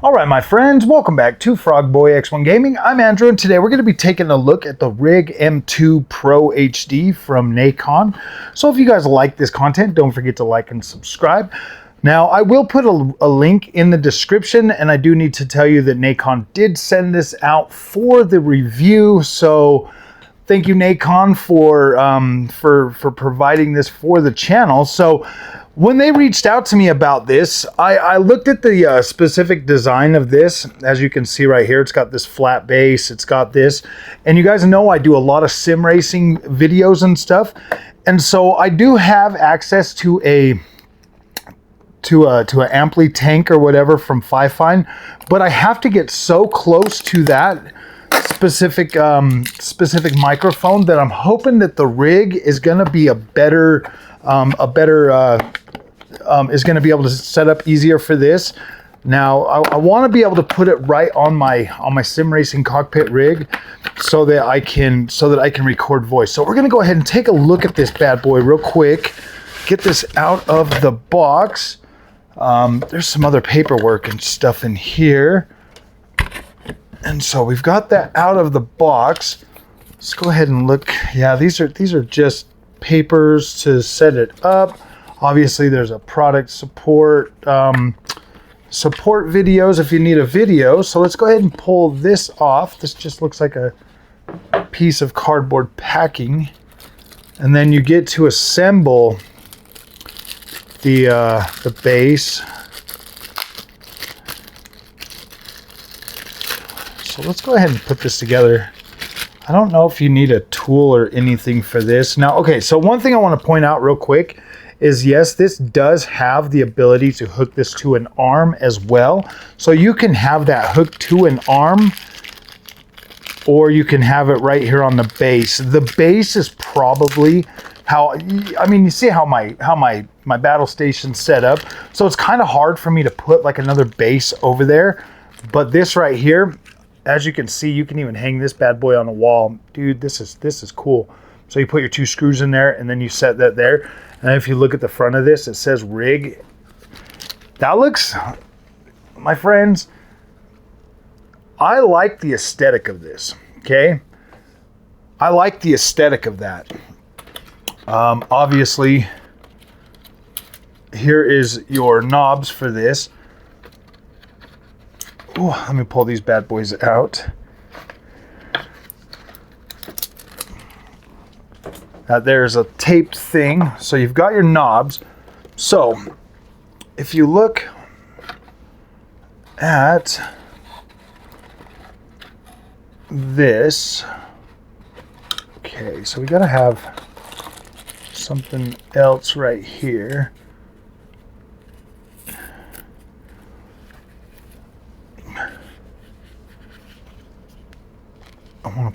All right, my friends, welcome back to Frogboy X1 Gaming. I'm Andrew, and today we're going to be taking a look at the Rig M2 Pro HD from Nacon. So if you guys like this content, don't forget to like and subscribe. Now, I will put a link in the description, and I do need to tell you that Nacon did send this out for the review. So thank you, Nacon, for providing this for the channel. So when they reached out to me about this, I looked at the specific design of this. As you can see right here, it's got this flat base, it's got this, and you guys know I do a lot of sim racing videos and stuff, and so I do have access to an ampli tank or whatever from Fifine, but I have to get so close to that specific microphone that I'm hoping that the Rig is going to be is going to be able to set up easier for this. Now I want to be able to put it right on my sim racing cockpit rig so that I can record voice. So we're going to go ahead and take a look at this bad boy real quick. Get this out of the box. There's some other paperwork and stuff in here, and so we've got that out of the box. Let's go ahead and look. Yeah, these are just papers to set it up. Obviously, there's a product support videos if you need a video. So let's go ahead and pull this off. This just looks like a piece of cardboard packing, and then you get to assemble the base. So let's go ahead and put this together. I don't know if you need a tool or anything for this. Now, okay, so one thing I want to point out real quick is, yes, this does have the ability to hook this to an arm as well. So you can have that hooked to an arm, or you can have it right here on the base. The base is probably you see how my battle station's set up. So it's kind of hard for me to put like another base over there. But this right here, as you can see, you can even hang this bad boy on the wall. Dude, this is cool. So you put your two screws in there, and then you set that there. And if you look at the front of this, it says Rig. That looks, my friends, I like the aesthetic of this, okay? I like the aesthetic of that. Obviously, here is your knobs for this. Ooh, let me pull these bad boys out. There's a taped thing, so you've got your knobs. So if you look at this, okay, so we gotta have something else right here. I wanted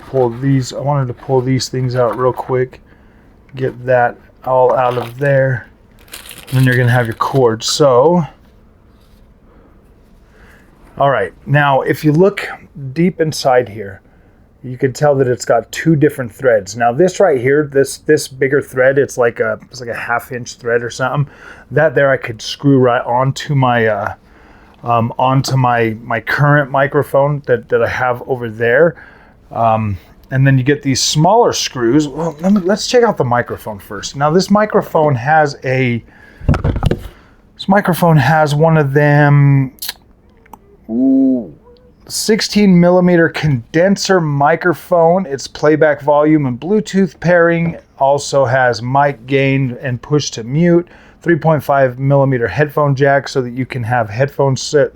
to pull these things out real quick. Get that all out of there, and then you're gonna have your cord. So, all right, now if you look deep inside here, you can tell that it's got two different threads. Now this right here, this bigger thread, it's like a half-inch thread or something. That there I could screw right onto my my current microphone that I have over there. And then you get these smaller screws. Well, let's check out the microphone first. Now this microphone has one of them 16 millimeter condenser microphone. It's playback volume and Bluetooth pairing. Also has mic gain and push to mute. 3.5 millimeter headphone jack so that you can have headphones set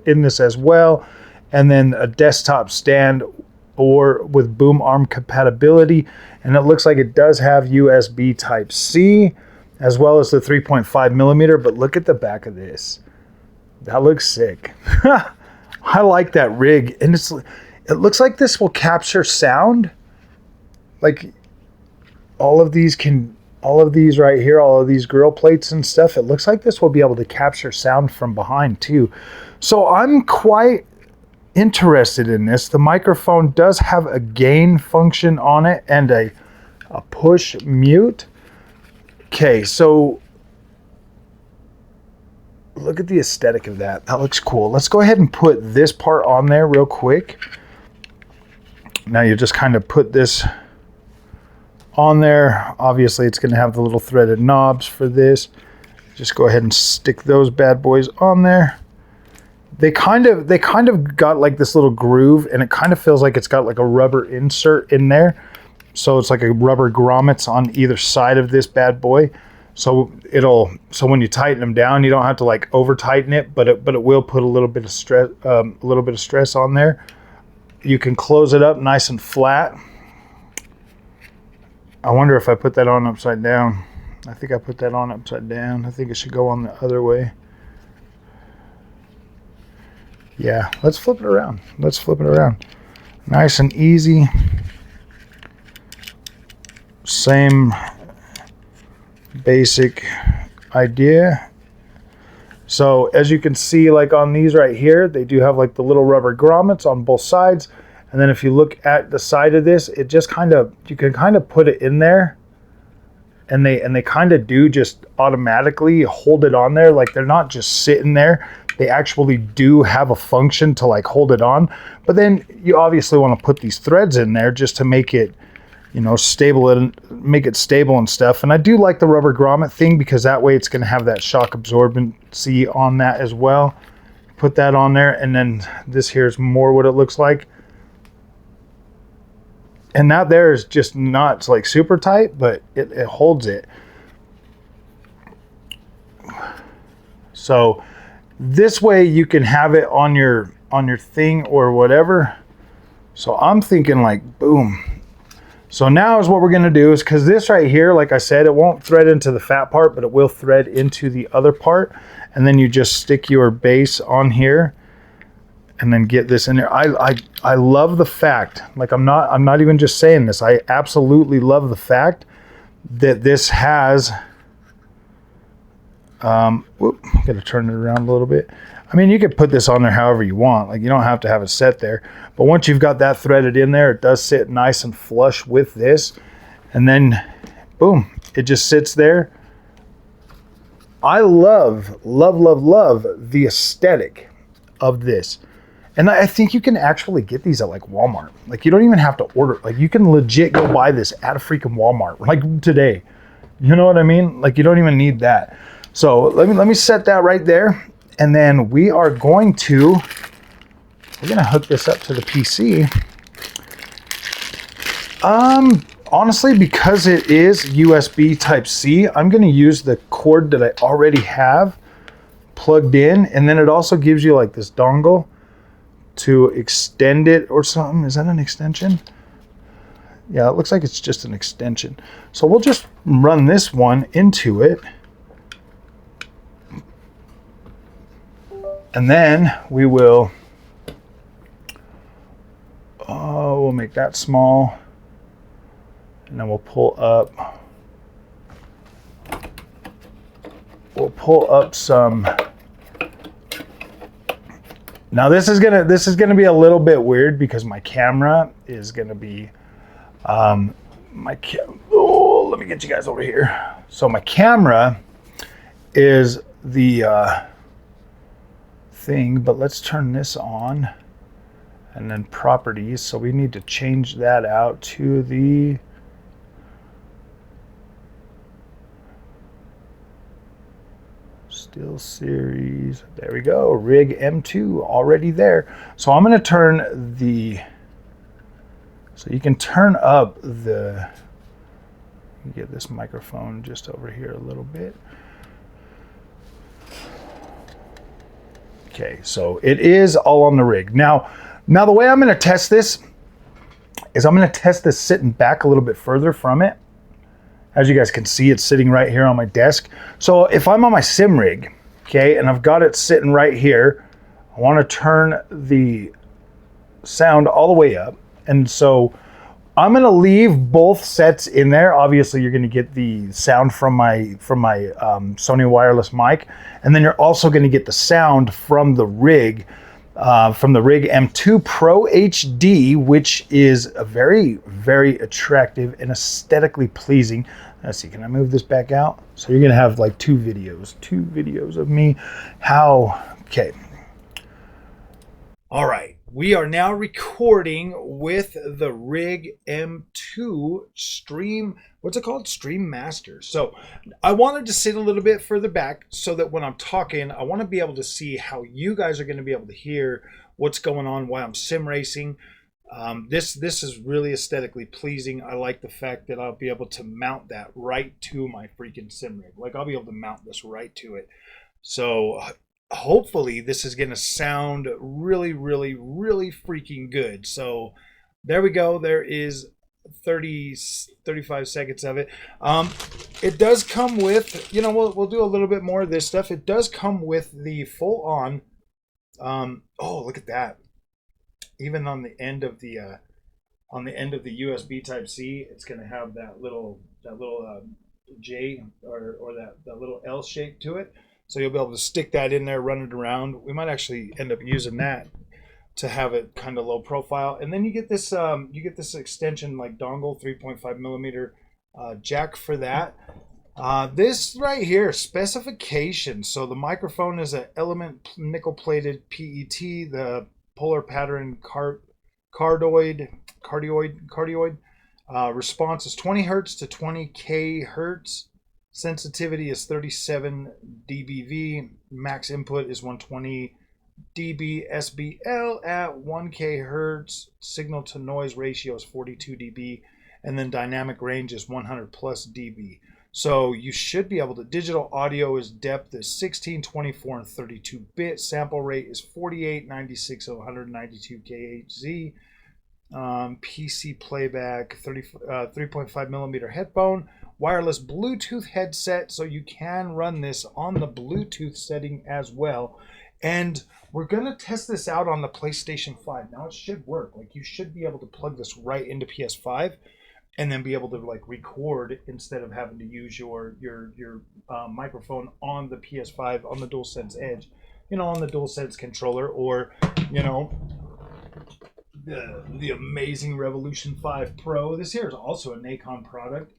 in this as well. And then a desktop stand or with boom arm compatibility, and it looks like it does have USB Type-C as well as the 3.5 millimeter. But look at the back of this. That looks sick. I like that Rig, and it looks like this will capture sound. Like all of these right here, all of these grill plates and stuff, it looks like this will be able to capture sound from behind too. So I'm quite interested in this. The microphone does have a gain function on it and a push mute. Okay, so Look at the aesthetic of that. That looks cool. Let's go ahead and put this part on there real quick. Now you just kind of put this on there. Obviously it's going to have the little threaded knobs for this. Just go ahead and stick those bad boys on there. They kind of got like this little groove, and it kind of feels like it's got like a rubber insert in there. So it's like a rubber grommets on either side of this bad boy. So when you tighten them down, you don't have to like over tighten it, but it will put a little bit of stress on there. You can close it up nice and flat. I wonder if I put that on upside down. I think I put that on upside down. I think it should go on the other way. Yeah, let's flip it around. Let's flip it around. Nice and easy. Same basic idea. So as you can see, like on these right here, they do have like the little rubber grommets on both sides. And then if you look at the side of this, it just you can kind of put it in there, and they kind of do just automatically hold it on there. Like they're not just sitting there. They actually do have a function to like hold it on. But then you obviously want to put these threads in there just to make it, you know, stable and make it stable and stuff. And I do like the rubber grommet thing because that way it's going to have that shock absorbency on that as well. Put that on there, and then this here is more what it looks like. And that there is just not like super tight, but it holds it. So this way you can have it on your thing or whatever. So I'm thinking like, boom. So now is what we're gonna do is, because this right here, like I said, it won't thread into the fat part, but it will thread into the other part. And then you just stick your base on here and then get this in there. I love the fact, like I'm not even just saying this, I absolutely love the fact that this has, gotta turn it around a little bit. I mean, you could put this on there however you want, like you don't have to have it set there, but once you've got that threaded in there, it does sit nice and flush with this, and then boom, it just sits there. I love the aesthetic of this. And I think you can actually get these at like Walmart. Like you don't even have to order. Like you can legit go buy this at a freaking Walmart like today. You know what I mean? Like you don't even need that. So let me set that right there. And then we're going to hook this up to the PC. Honestly, because it is USB Type-C, I'm going to use the cord that I already have plugged in. And then it also gives you like this dongle to extend it or something. Is that an extension? Yeah, it looks like it's just an extension. So we'll just run this one into it. And then we will, we'll make that small. And then we'll pull up some. Now this is gonna be a little bit weird because my camera is gonna be, let me get you guys over here. So my camera is the thing, but let's turn this on, and then properties. So we need to change that out to the Still series. There we go. Rig M2 already there. So I'm going to turn the, so you can turn up the, get this microphone just over here a little bit. Okay, so it is all on the rig. Now the way I'm going to test this is I'm going to test this sitting back a little bit further from it. As you guys can see, it's sitting right here on my desk. So if I'm on my sim rig, okay, and I've got it sitting right here, I want to turn the sound all the way up. And so I'm going to leave both sets in there. Obviously, you're going to get the sound from my Sony wireless mic, and then you're also going to get the sound from the Rig M2 Pro HD, which is a very, very attractive and aesthetically pleasing. Let's see, can I move this back out? So you're gonna have like two videos of me. Okay. All right, we are now recording with the Rig M2 Stream, what's it called? Stream Master. So I wanted to sit a little bit further back so that when I'm talking, I want to be able to see how you guys are going to be able to hear what's going on while I'm sim racing. This is really aesthetically pleasing. I like the fact that I'll be able to mount that right to my freaking sim rig. Like I'll be able to mount this right to it. So hopefully this is going to sound really, really, really freaking good. So there we go. There is 35 seconds of it. It does come with, you know, we'll do a little bit more of this stuff. It does come with the full on, oh, look at that. Even on the end of the USB Type C, it's going to have that little J or that little L shape to it. So you'll be able to stick that in there, run it around. We might actually end up using that to have it kind of low profile. And then you get this extension like dongle, 3.5 millimeter jack for that. This right here, specification. So the microphone is an Element nickel plated PET. The polar pattern cardioid. Response is 20 hertz to 20 kHz. Sensitivity is 37 dBV. Max input is 120 dB SBL at 1 kHz. Signal to noise ratio is 42 dB. And then dynamic range is 100 plus dB. So you should be able to, digital audio is depth is 16, 24, and 32 bit. Sample rate is 48, 96, 192 kHz. PC playback, 3.5 millimeter headphone, wireless Bluetooth headset. So you can run this on the Bluetooth setting as well. And we're going to test this out on the PlayStation 5. Now it should work. Like you should be able to plug this right into PS5. And then be able to like record instead of having to use your microphone on the PS5 on the DualSense Edge, you know, on the DualSense controller, or you know, the amazing Revolution 5 Pro. This here is also a Nacon product,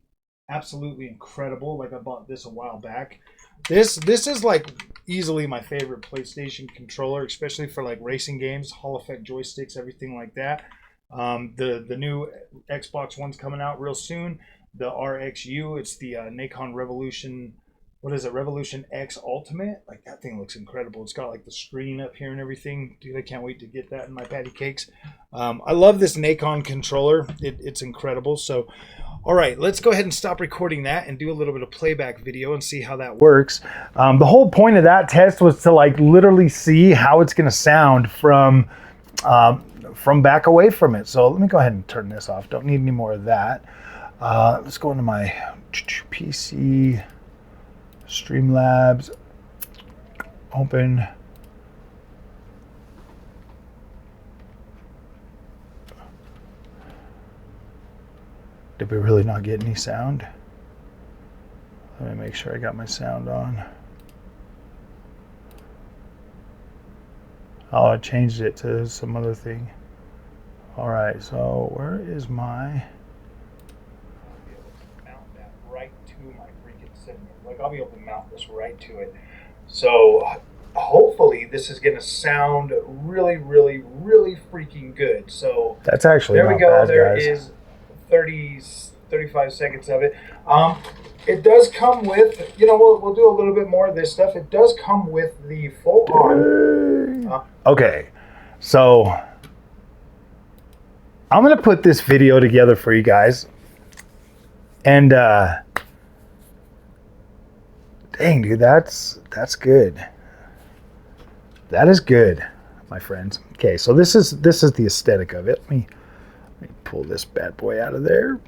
absolutely incredible. Like I bought this a while back. This is like easily my favorite PlayStation controller, especially for like racing games, Hall Effect joysticks, everything like that. The new Xbox One's coming out real soon. The RXU, it's the Nacon Revolution, what is it, Revolution X Ultimate. Like that thing looks incredible. It's got like the screen up here and everything. Dude, I can't wait to get that in my patty cakes. I love this Nacon controller. It's incredible. So all right, let's go ahead and stop recording that and do a little bit of playback video and see how that works. The whole point of that test was to like literally see how it's going to sound from back away from it. So let me go ahead and turn this off. Don't need any more of that. Let's go into my PC, Streamlabs, open. Did we really not get any sound? Let me make sure I got my sound on. Oh, I changed it to some other thing. All right, so where is my? I'll be able to mount that right to my freaking sim rig. Like I'll be able to mount this right to it. So hopefully this is gonna sound really, really, really freaking good. So that's actually there we go. Bad, there guys. Is 35 seconds of it. It does come with, you know, we'll do a little bit more of this stuff. It does come with the full on. Okay, so I'm gonna put this video together for you guys, and dang, dude, that's good. That is good, my friends. Okay, so this is the aesthetic of it. Let me pull this bad boy out of there.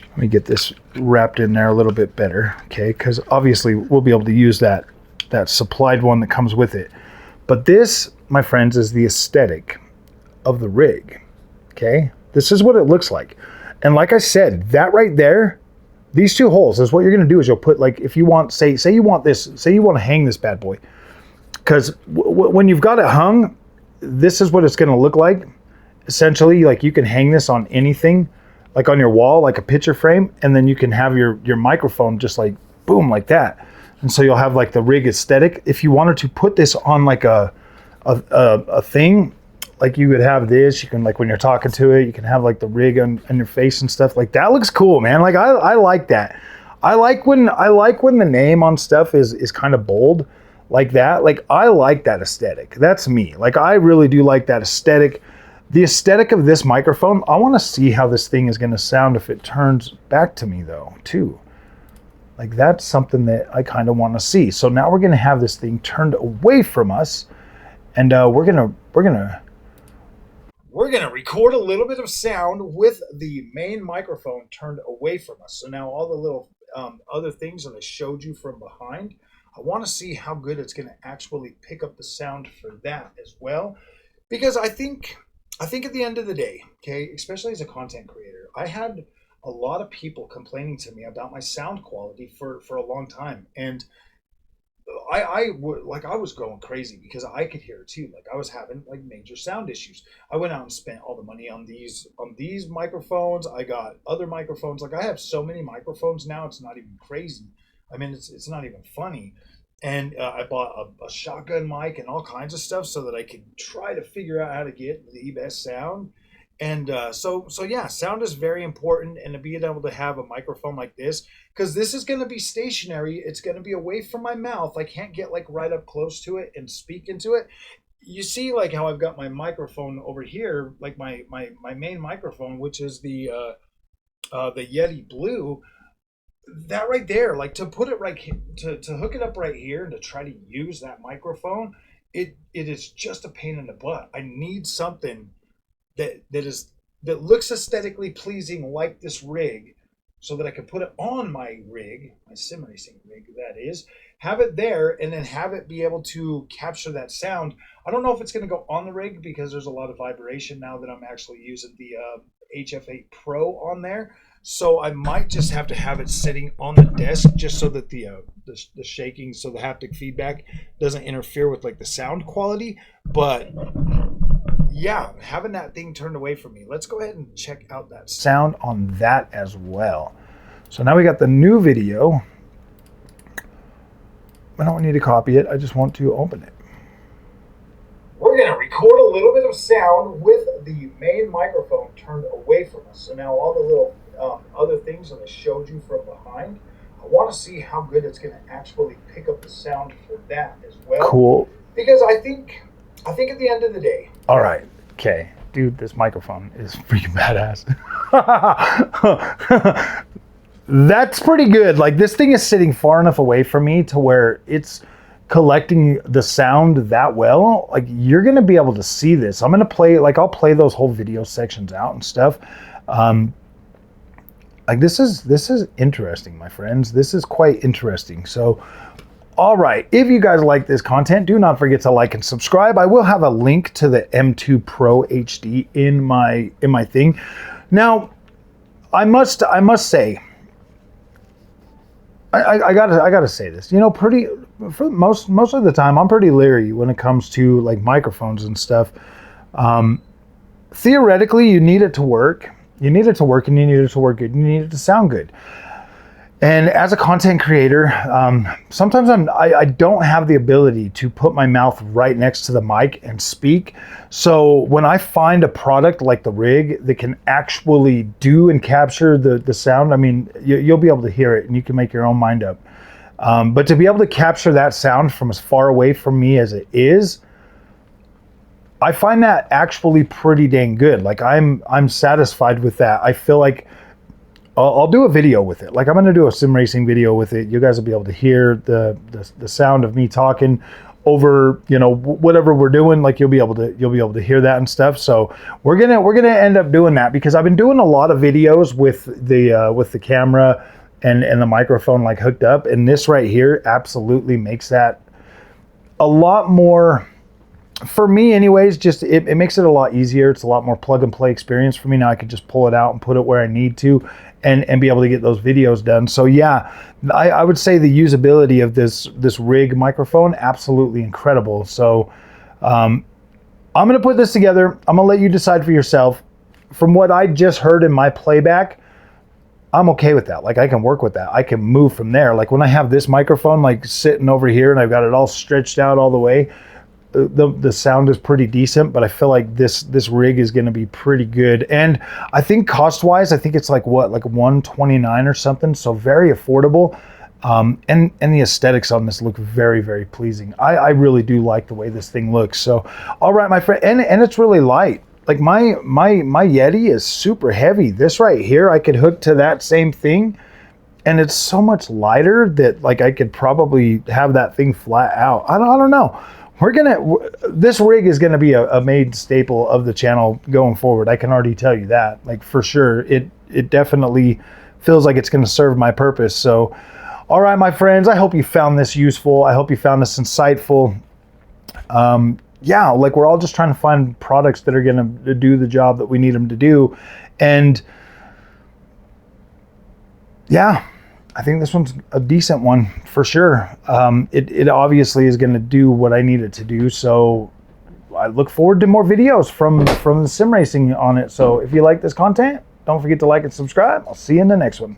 Let me get this wrapped in there a little bit better, okay? Because obviously we'll be able to use that supplied one that comes with it. But this, my friends, is the aesthetic of the rig, okay? This is what it looks like. And like I said, that right there, these two holes is what you're gonna do is you'll put, like, if you want, say you want this, say you want to hang this bad boy. Because when you've got it hung, this is what it's gonna look like. Essentially, like you can hang this on anything. like on your wall, like a picture frame, and then you can have your microphone just like boom, like that. And so you'll have like the rig aesthetic. If you wanted to put this on like a thing, like you would have this, you can, like when you're talking to it, you can have like the rig on your face and stuff. Like that looks cool, man. Like I like that. I like when the name on stuff is kind of bold like that. Like I like that aesthetic. That's me. Like I really do like that aesthetic. The aesthetic of this microphone, I want to see how this thing is going to sound if it turns back to me though, too. Like that's something that I kind of want to see. So now we're going to have this thing turned away from us, and we're gonna record a little bit of sound with the main microphone turned away from us. So now all the little other things that I showed you from behind, I want to see how good it's going to actually pick up the sound for that as well, because I think at the end of the day, okay, especially as a content creator, I had a lot of people complaining to me about my sound quality for a long time, and I was going crazy because I could hear it too. Like I was having like major sound issues. I went out and spent all the money on these microphones. I got other microphones. Like I have so many microphones now, it's not even crazy. I mean, it's not even funny. And I bought a shotgun mic and all kinds of stuff so that I could try to figure out how to get the best sound. And so yeah, sound is very important, and to be able to have a microphone like this, because this is going to be stationary, it's going to be away from my mouth. I can't get like right up close to it and speak into it. You see like how I've got my microphone over here, like my main microphone, which is the Yeti Blue. That right there, like to put it right to hook it up right here and to try to use that microphone, it is just a pain in the butt. I need something that looks aesthetically pleasing like this rig, so that I can put it on my rig, my sim racing rig, that is, have it there, and then have it be able to capture that sound. I don't know if it's going to go on the rig because there's a lot of vibration now that I'm actually using the HF8 Pro on there. So I might just have to have it sitting on the desk just so that the shaking, so the haptic feedback doesn't interfere with like the sound quality. But yeah, having that thing turned away from me. Let's go ahead and check out that sound on that as well. So now we got the new video. I don't need to copy it. I just want to open it. We're going to record a little bit of sound with the main microphone turned away from us. So now all the little other things that I showed you from behind, I want to see how good it's going to actually pick up the sound for that as well. Cool. Because I think at the end of the day. All right. Okay. Dude, this microphone is freaking badass. That's pretty good. Like this thing is sitting far enough away from me to where it's collecting the sound that well. Like you're going to be able to see this. I'm going to play, like I'll play those whole video sections out and stuff. Like this is interesting, my friends. This is quite interesting. So, all right, if you guys like this content, do not forget to like and subscribe. I will have a link to the M2 Pro HD in my thing. Now, I must say, I gotta say this. You know, for most of the time, I'm pretty leery when it comes to like microphones and stuff. Theoretically, you need it to work. You need it to work, and you need it to work good. You need it to sound good. And as a content creator, sometimes I don't have the ability to put my mouth right next to the mic and speak. So when I find a product like the rig that can actually do and capture the sound, I mean, you'll be able to hear it and you can make your own mind up. But to be able to capture that sound from as far away from me as it is, I find that actually pretty dang good. Like I'm satisfied with that. I feel like I'll do a video with it. Like I'm going to do a sim racing video with it. You guys will be able to hear the sound of me talking over, you know, whatever we're doing. Like you'll be able to hear that and stuff. So we're gonna end up doing that because I've been doing a lot of videos with the camera and the microphone like hooked up, and this right here absolutely makes that a lot more. For me anyways, just it makes it a lot easier. It's a lot more plug and play experience for me. Now I can just pull it out and put it where I need to and be able to get those videos done. So yeah, I would say the usability of this rig microphone, absolutely incredible. So I'm gonna put this together. I'm gonna let you decide for yourself. from what I just heard in my playback, I'm okay with that. Like I can work with that. I can move from there. Like when I have this microphone like sitting over here and I've got it all stretched out all the way, the sound is pretty decent, but I feel like this rig is going to be pretty good. And I think cost wise, I think it's like what, like $129 or something. So very affordable. And the aesthetics on this look very, very pleasing. I really do like the way this thing looks. So, all right, my friend, and it's really light. Like my Yeti is super heavy. This right here, I could hook to that same thing, and it's so much lighter that like I could probably have that thing flat out. I don't know. This rig is gonna be a main staple of the channel going forward. I can already tell you that, like for sure. It definitely feels like it's gonna serve my purpose. So, all right, my friends, I hope you found this useful. I hope you found this insightful. Yeah, like we're all just trying to find products that are going to do the job that we need them to do. And yeah, I think this one's a decent one for sure. It obviously is going to do what I need it to do. So I look forward to more videos from the sim racing on it. So if you like this content, don't forget to like and subscribe. I'll see you in the next one.